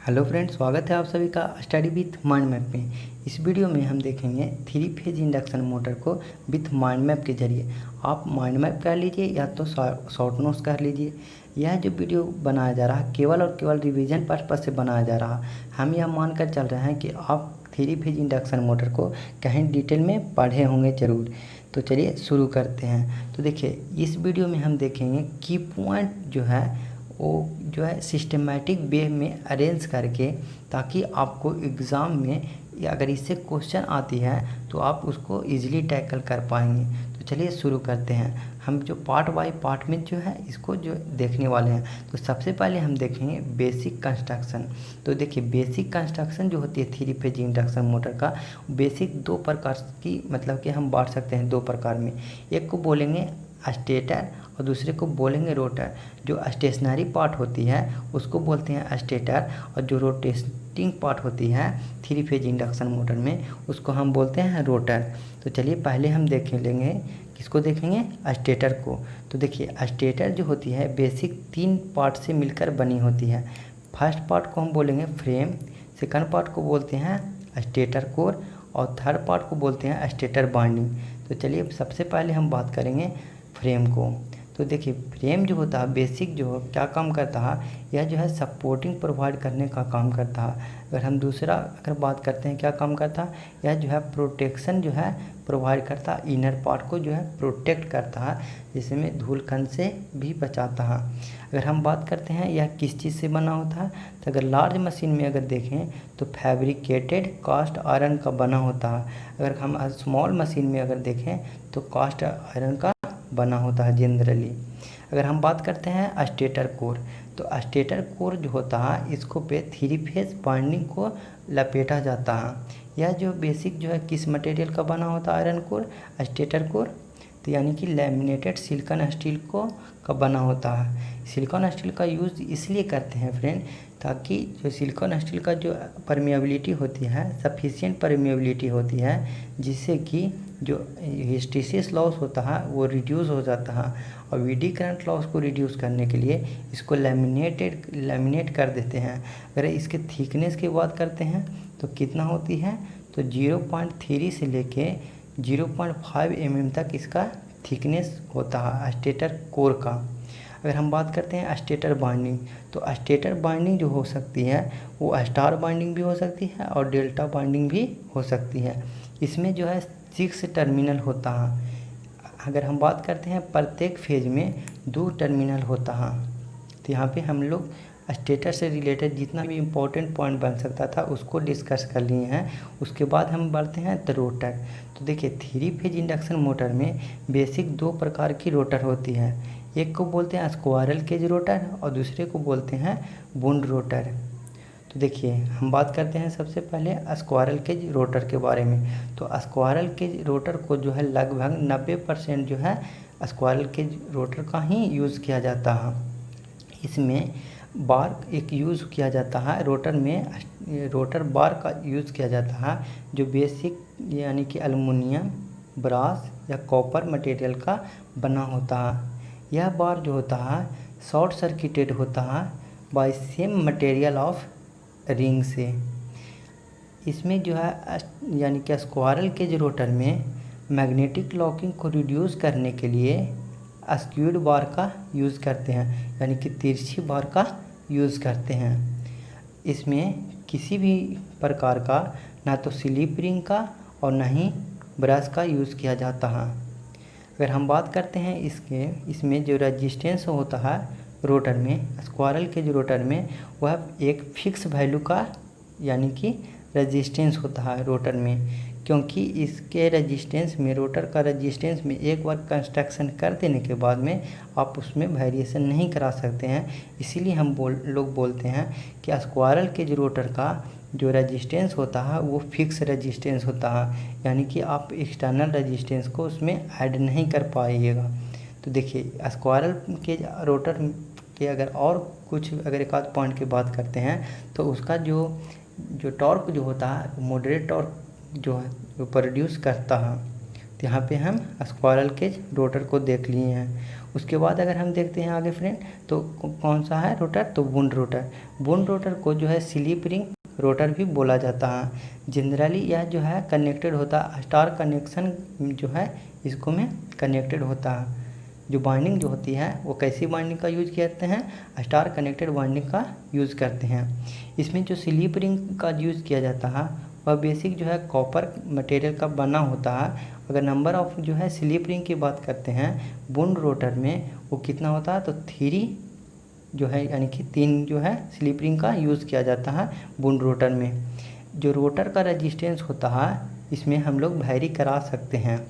Hello friends, स्वागत है आप सभी का स्टडी विथ माइंड मैप में। इस वीडियो में हम देखेंगे 3 फेज इंडक्शन मोटर को विथ माइंड मैप के जरिए। आप माइंड मैप कर लीजिए या तो शॉर्ट नोट्स कर लीजिए। यह जो वीडियो बनाया जा रहा है केवल और केवल रिवीजन पर्पस से बनाया जा रहा है। हम यह मानकर चल रहे हैं कि आप 3 फेज इंडक्शन मोटर को कहीं डिटेल में पढ़े होंगे ज़रूर। तो चलिए शुरू करते हैं। तो देखिए, इस वीडियो में हम देखेंगे की पॉइंट जो है वो जो है सिस्टमेटिक वे में अरेंज करके, ताकि आपको एग्ज़ाम में या अगर इससे क्वेश्चन आती है तो आप उसको इजीली टैकल कर पाएंगे। तो चलिए शुरू करते हैं। हम जो पार्ट बाय पार्ट में जो है इसको जो देखने वाले हैं। तो सबसे पहले हम देखेंगे बेसिक कंस्ट्रक्शन। तो देखिए, बेसिक कंस्ट्रक्शन जो होती है 3 फेज इंडक्शन मोटर का, बेसिक 2 प्रकार की मतलब कि हम बांट सकते हैं 2 प्रकार में। एक को बोलेंगे स्टेटर और दूसरे को बोलेंगे रोटर। जो स्टेशनरी पार्ट होती है उसको बोलते हैं स्टेटर, और जो रोटेटिंग पार्ट होती है 3 फेज इंडक्शन मोटर में उसको हम बोलते हैं रोटर। तो चलिए पहले हम देख लेंगे, किसको देखेंगे? स्टेटर को। तो देखिए, स्टेटर जो होती है बेसिक 3 पार्ट से मिलकर बनी होती है। फर्स्ट पार्ट को हम बोलेंगे फ्रेम, सेकंड पार्ट को बोलते हैं स्टेटर कोर, और थर्ड पार्ट को बोलते हैं स्टेटर बाइंडिंग। तो चलिए सबसे पहले हम बात करेंगे फ्रेम को। तो देखिए, फ्रेम जो होता है बेसिक जो क्या काम करता है, यह जो है सपोर्टिंग प्रोवाइड करने का काम करता है। अगर हम दूसरा बात करते हैं क्या काम करता है, यह जो है प्रोटेक्शन जो है प्रोवाइड करता है, इनर पार्ट को जो है प्रोटेक्ट करता है, जिसमें धूलकण से भी बचाता है। अगर हम बात करते हैं यह किस चीज़ से बना होता है, तो अगर लार्ज मशीन में अगर देखें तो फैब्रिकेटेड कास्ट आयरन का बना होता है। अगर हम स्मॉल मशीन में अगर देखें तो कास्ट आयरन का बना होता है जनरली। अगर हम बात करते हैं स्टेटर कोर, तो स्टेटर कोर जो होता है इसको पे 3 फेज बाइंडिंग को लपेटा जाता है। यह जो बेसिक जो है किस मटेरियल का बना होता है आयरन कोर, स्टेटर कोर, तो यानी कि लैमिनेटेड सिलिकॉन स्टील को का बना होता है। सिलिकॉन स्टील का यूज़ इसलिए करते हैं फ्रेंड, ताकि जो सिलिकॉन स्टील का जो परमिएबिलिटी होती है सफिशिएंट परमिएबिलिटी होती है, जिससे कि जो हिस्टैरिसीस लॉस होता है वो रिड्यूस हो जाता है। और वीडी करंट लॉस को रिड्यूस करने के लिए इसको लैमिनेट कर देते हैं। अगर इसके थिकनेस की बात करते हैं तो कितना होती है, तो 0.3 से लेके 0.5 mm तक इसका थिकनेस होता है स्टेटर कोर का। अगर हम बात करते हैं स्टेटर बाइंडिंग, तो स्टेटर बाइंडिंग जो हो सकती है वो स्टार बाइंडिंग भी हो सकती है और डेल्टा बाइंडिंग भी हो सकती है। इसमें जो है 6 टर्मिनल होता है। अगर हम बात करते हैं प्रत्येक फेज में 2 टर्मिनल होता है। तो यहाँ पे हम लोग स्टेटर से रिलेटेड जितना भी इम्पोर्टेंट पॉइंट बन सकता था उसको डिस्कस कर लिए हैं। उसके बाद हम बढ़ते हैं द रोटर। तो देखिए, 3 फेज इंडक्शन मोटर में बेसिक 2 प्रकार की रोटर होती है। एक को बोलते हैं स्क्वायरल केज रोटर और दूसरे को बोलते हैं वुंड रोटर। तो देखिए, हम बात करते हैं सबसे पहले स्क्वायरल केज रोटर के बारे में। तो स्क्वायरल केज रोटर को जो है लगभग 90% जो है स्क्वायरल केज रोटर का ही यूज़ किया जाता है। इसमें बार एक यूज़ किया जाता है, रोटर में रोटर बार का यूज़ किया जाता है, जो बेसिक यानी कि एल्युमिनियम, ब्रास या कॉपर मटेरियल का बना होता है। यह बार जो होता है शॉर्ट सर्किटेड होता है by same material of ring से। इसमें जो है यानी कि स्क्वायरल केज रोटर में मैग्नेटिक लॉकिंग को रिड्यूस करने के लिए स्क्यूड बार का यूज़ करते हैं, यानी कि तिरछी बार का यूज़ करते हैं। इसमें किसी भी प्रकार का ना तो स्लिप रिंग का और ना ही ब्रश का यूज़ किया जाता है। अगर हम बात करते हैं इसमें जो रेजिस्टेंस होता है रोटर में, स्क्वायरल के जो रोटर में, वह एक फिक्स वैल्यू का यानी कि रेजिस्टेंस होता है रोटर में, क्योंकि इसके रेजिस्टेंस में रोटर का रेजिस्टेंस में एक बार कंस्ट्रक्शन कर देने के बाद में आप उसमें वेरिएशन नहीं करा सकते हैं। इसीलिए हम लोग बोलते हैं कि स्क्वायरल के जो रोटर का जो रेजिस्टेंस होता है वो फिक्स रेजिस्टेंस होता है, यानी कि आप एक्सटर्नल रेजिस्टेंस को उसमें ऐड नहीं कर पाइएगा। तो देखिए, स्क्वायरल के रोटर के अगर और कुछ अगर एक आध पॉइंट की बात करते हैं तो उसका जो टॉर्क जो होता है मॉडरेट टॉर्क जो है वो प्रोड्यूस करता है। तो यहाँ पे हम स्क्वायरल के रोटर को देख लिए हैं। उसके बाद अगर हम देखते हैं आगे फ्रेंड, तो कौन सा है रोटर, तो वुंड रोटर। वुंड रोटर को जो है स्लिप रिंग रोटर भी बोला जाता है। जनरली यह जो है कनेक्टेड होता है, स्टार कनेक्शन जो है इसको में कनेक्टेड होता है। जो बाइंडिंग जो होती है वो कैसी बाइंडिंग का यूज करते हैं, स्टार कनेक्टेड बाइंडिंग का यूज़ करते हैं। इसमें जो स्लिप रिंग का यूज़ किया जाता है वह बेसिक जो है कॉपर मटेरियल का बना होता है। अगर नंबर ऑफ जो है स्लिप रिंग की बात करते हैं वुंड रोटर में, वो कितना होता है, तो 3 जो है यानी कि 3 जो है स्लिप रिंग का यूज़ किया जाता है वुंड रोटर में। जो रोटर का रेजिस्टेंस होता है इसमें हम लोग वैरी करा सकते हैं,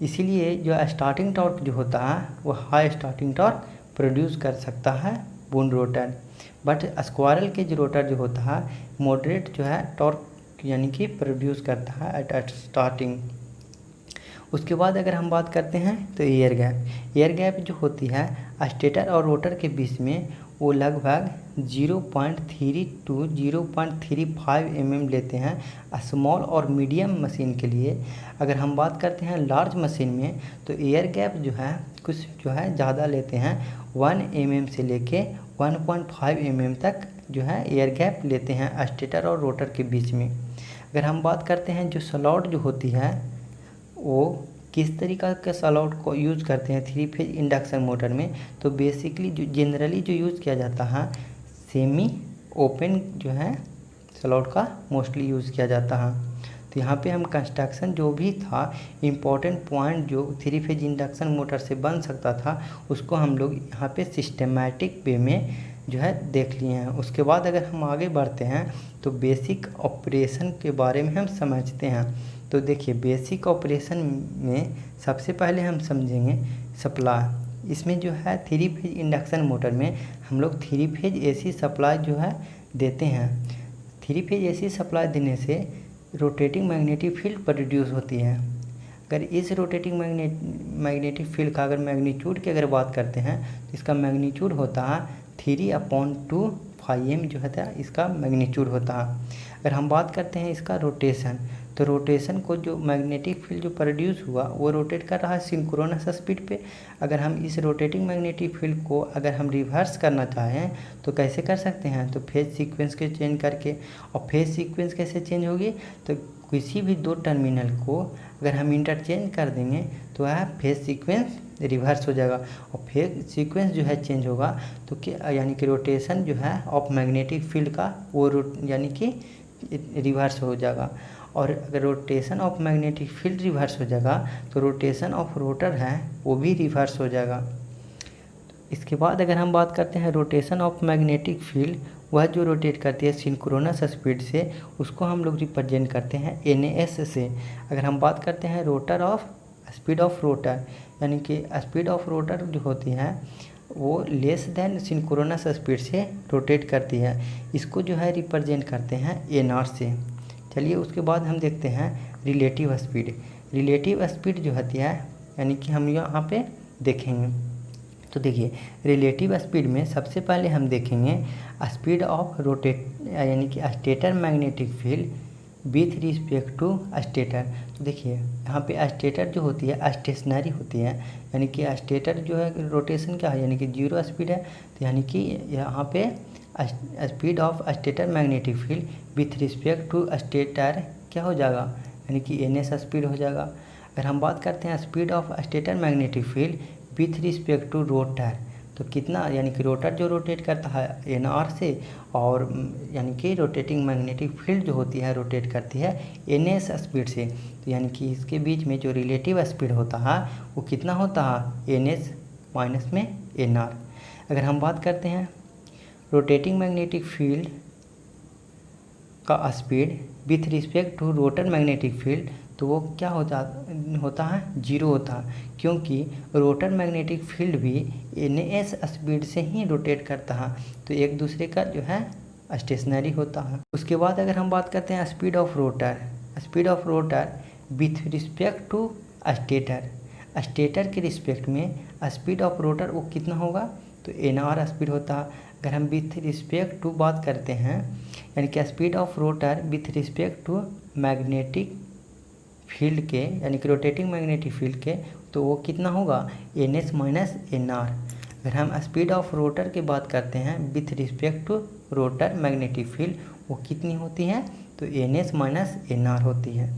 इसीलिए जो स्टार्टिंग टॉर्क जो होता है वो हाई स्टार्टिंग टॉर्क प्रोड्यूस कर सकता है वुंड रोटर। बट स्क्वायरल के जो रोटर जो होता है मॉडरेट जो है टॉर्क यानी कि प्रोड्यूस करता है एट स्टार्टिंग। उसके बाद अगर हम बात करते हैं तो एयर गैप जो होती है स्टेटर और रोटर के बीच में वो लगभग 0.3 to 0.35 mm लेते हैं स्मॉल और मीडियम मशीन के लिए। अगर हम बात करते हैं लार्ज मशीन में तो एयर गैप जो है कुछ जो है ज़्यादा लेते हैं, 1 mm से लेके 1.5 mm तक जो है एयर गैप लेते हैं स्टेटर और रोटर के बीच में। अगर हम बात करते हैं जो स्लॉट जो होती है वो किस तरीका के स्लॉट को यूज़ करते हैं 3 फेज इंडक्शन मोटर में, तो बेसिकली जो जनरली जो यूज़ किया जाता है सेमी ओपन जो है स्लॉट का मोस्टली यूज़ किया जाता है। तो यहाँ पे हम कंस्ट्रक्शन जो भी था इम्पोर्टेंट पॉइंट जो 3 फेज इंडक्शन मोटर से बन सकता था उसको हम लोग यहाँ पे सिस्टमेटिक वे में जो है देख लिए हैं। उसके बाद अगर हम आगे बढ़ते हैं तो बेसिक ऑपरेशन के बारे में हम समझते हैं। तो देखिए बेसिक ऑपरेशन में सबसे पहले हम समझेंगे सप्लाई। इसमें जो है 3 फेज इंडक्शन मोटर में हम लोग 3 फेज एसी सप्लाई जो है देते हैं। 3 फेज एसी सप्लाई देने से रोटेटिंग मैग्नेटिक फील्ड प्रोड्यूस होती है। अगर इस रोटेटिंग मैग्नेटिक फील्ड का अगर मैग्नीट्यूड की अगर बात करते हैं तो इसका मैग्नीट्यूड होता है 3/2 φm जो होता है इसका मैग्नीट्यूड होता है। अगर हम बात करते हैं इसका रोटेशन, तो रोटेशन को जो मैग्नेटिक फील्ड जो प्रोड्यूस हुआ वो रोटेट कर रहा है सिंक्रोनस स्पीड पे। अगर हम इस रोटेटिंग मैग्नेटिक फील्ड को अगर हम रिवर्स करना चाहें तो कैसे कर सकते हैं, तो फेज सीक्वेंस के चेंज करके। और फेज सीक्वेंस कैसे चेंज होगी, तो किसी भी 2 टर्मिनल को अगर हम इंटरचेंज कर देंगे तो वह फेज सीक्वेंस रिवर्स हो जाएगा। और फेज सीक्वेंस जो है चेंज होगा तो यानी कि रोटेशन जो है ऑफ मैग्नेटिक फील्ड का वो यानी कि रिवर्स हो जाएगा। और अगर rotation of magnetic field reverse हो जाएगा तो रोटेशन ऑफ रोटर है वो भी रिवर्स हो जाएगा। इसके बाद अगर हम बात करते हैं रोटेशन ऑफ मैग्नेटिक फील्ड, वह जो रोटेट करती है सिंक्रोनस स्पीड से उसको हम लोग रिप्रेजेंट करते हैं NS से। अगर हम बात करते हैं rotor of speed of rotor, यानी कि स्पीड ऑफ रोटर जो होती है वो लेस देन सिंक्रोनस स्पीड से रोटेट करती है, इसको जो है रिप्रेजेंट करते हैं A0 से। चलिए उसके बाद हम देखते हैं रिलेटिव स्पीड। रिलेटिव स्पीड जो होती है यानी कि हम यहाँ पे देखेंगे, तो देखिए रिलेटिव स्पीड में सबसे पहले हम देखेंगे स्पीड ऑफ रोटेट यानी कि stator magnetic field with respect to stator. तो देखिए यहाँ पे स्टेटर जो होती है स्टेशनरी होती है, यानी कि स्टेटर जो है रोटेशन क्या है यानी कि 0 स्पीड है, तो यानी कि यहाँ पे speed of stator magnetic field with respect to stator क्या हो जाएगा, यानी कि NS स्पीड हो जाएगा। अगर हम बात करते हैं speed of stator magnetic field with respect to rotor, तो कितना यानी कि रोटर जो रोटेट करता है NR से, और यानी कि रोटेटिंग मैग्नेटिक फील्ड जो होती है रोटेट करती है NS स्पीड से, तो यानी कि इसके बीच में जो रिलेटिव स्पीड होता है वो कितना होता है NS माइनस में NR। अगर हम बात करते हैं रोटेटिंग मैग्नेटिक फील्ड का speed with respect to rotor magnetic field, तो वो क्या होता है 0 होता है, क्योंकि रोटर मैग्नेटिक फील्ड भी NS स्पीड से ही रोटेट करता है, तो एक दूसरे का जो है स्टेशनरी होता है। उसके बाद अगर हम बात करते हैं speed of rotor with respect to stator, stator के रिस्पेक्ट में स्पीड ऑफ रोटर वो कितना होगा, तो NR स्पीड होता है। अगर हम विथ रिस्पेक्ट टू बात करते हैं यानी कि speed of rotor with respect to magnetic field के यानी कि रोटेटिंग मैग्नेटिक फील्ड के, तो वो कितना होगा N S minus N R. अगर हम स्पीड ऑफ रोटर की बात करते हैं with respect to rotor magnetic field, वो कितनी होती है, तो N S minus N R होती है।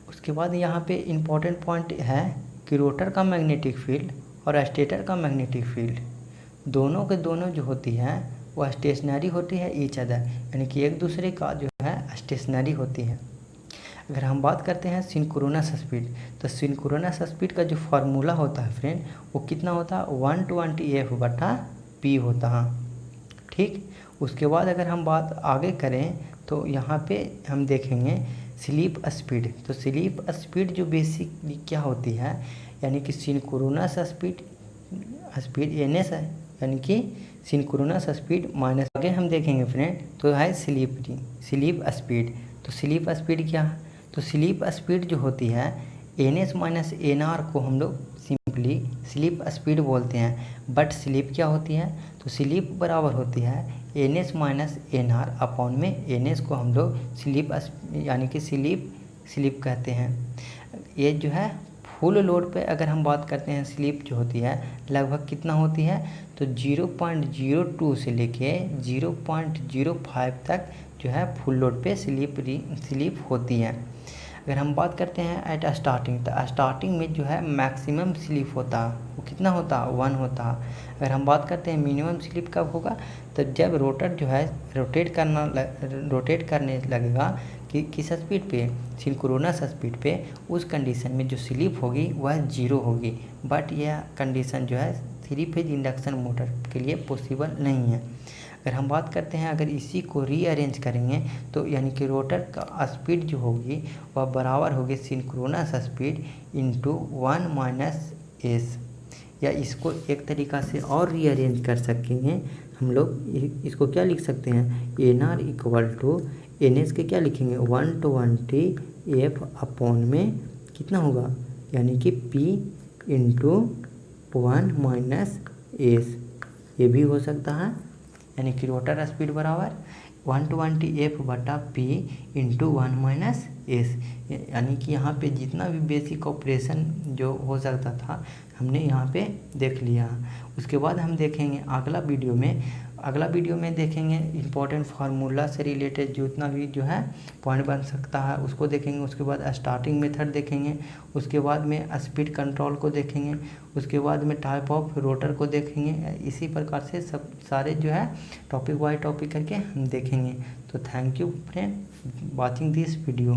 उसके बाद यहाँ पे इम्पॉर्टेंट पॉइंट है कि रोटर का मैग्नेटिक फील्ड और स्टेटर का मैग्नेटिक फील्ड दोनों के दोनों जो होती है वो स्टेशनरी होती है ईच अदर, यानी कि एक दूसरे का जो है स्टेशनरी होती है। अगर हम बात करते हैं सिंक्रोनस स्पीड, तो सिंक्रोनस स्पीड का जो फार्मूला होता है फ्रेंड वो कितना होता है 120F/P होता है। ठीक, उसके बाद अगर हम बात आगे करें तो यहाँ पे हम देखेंगे स्लीप स्पीड। तो स्लीप स्पीड जो बेसिकली क्या होती है, यानी कि सिंक्रोनस स्पीड एन एस है, यानी कि सिंक्रोनस स्पीड माइनस आगे हम देखेंगे फ्रेंड तो है स्लीप स्पीड। तो स्लीप स्पीड क्या है, तो स्लीप स्पीड जो होती है N S minus N R को हम लोग सिंपली स्लीप स्पीड बोलते हैं। बट स्लीप क्या होती है, तो स्लीप बराबर होती है N S minus N R upon में एन एस को हम लोग स्लीप यानी कि स्लीप कहते हैं। ये जो है फुल लोड पे अगर हम बात करते हैं स्लीप जो होती है लगभग कितना होती है, तो 0.02 से लेके 0.05 तक जो है फुल लोड पे स्लीप होती है। अगर हम बात करते हैं एट स्टार्टिंग, तो स्टार्टिंग में जो है मैक्सिमम स्लीप होता है वो कितना होता है 1 होता है। अगर हम बात करते हैं मिनिमम स्लीप कब होगा, तो जब रोटर जो है रोटेट करने लगेगा कि किस स्पीड पे, सिंक्रोनस स्पीड पे, उस कंडीशन में जो स्लीप होगी वह 0 होगी। बट यह कंडीशन जो है 3 फेज इंडक्शन मोटर के लिए पॉसिबल नहीं है। अगर हम बात करते हैं अगर इसी को रीअरेंज करेंगे तो यानी कि रोटर का स्पीड जो होगी वह बराबर होगी synchronous speed into 1 minus S, या इसको एक तरीक़ा से और रीअरेंज कर सकेंगे हम लोग। इसको क्या लिख सकते हैं, N R equal to N S के क्या लिखेंगे 120F अपॉन में कितना होगा, यानी कि P इंटू 1 माइनस एस, ये भी हो सकता है। यानी कि रोटर स्पीड बराबर 120F/P इंटू 1 माइनस एस, यानी कि यहाँ पे जितना भी बेसिक ऑपरेशन जो हो सकता था हमने यहाँ पे देख लिया। उसके बाद हम देखेंगे अगला वीडियो में देखेंगे इम्पोर्टेंट फार्मूला से रिलेटेड जितना भी जो है पॉइंट बन सकता है उसको देखेंगे। उसके बाद स्टार्टिंग मेथड देखेंगे, उसके बाद में स्पीड कंट्रोल को देखेंगे, उसके बाद में टाइप ऑफ रोटर को देखेंगे। इसी प्रकार से सब सारे जो है टॉपिक बाय टॉपिक करके हम देखेंगे। तो thank you friend watching this video.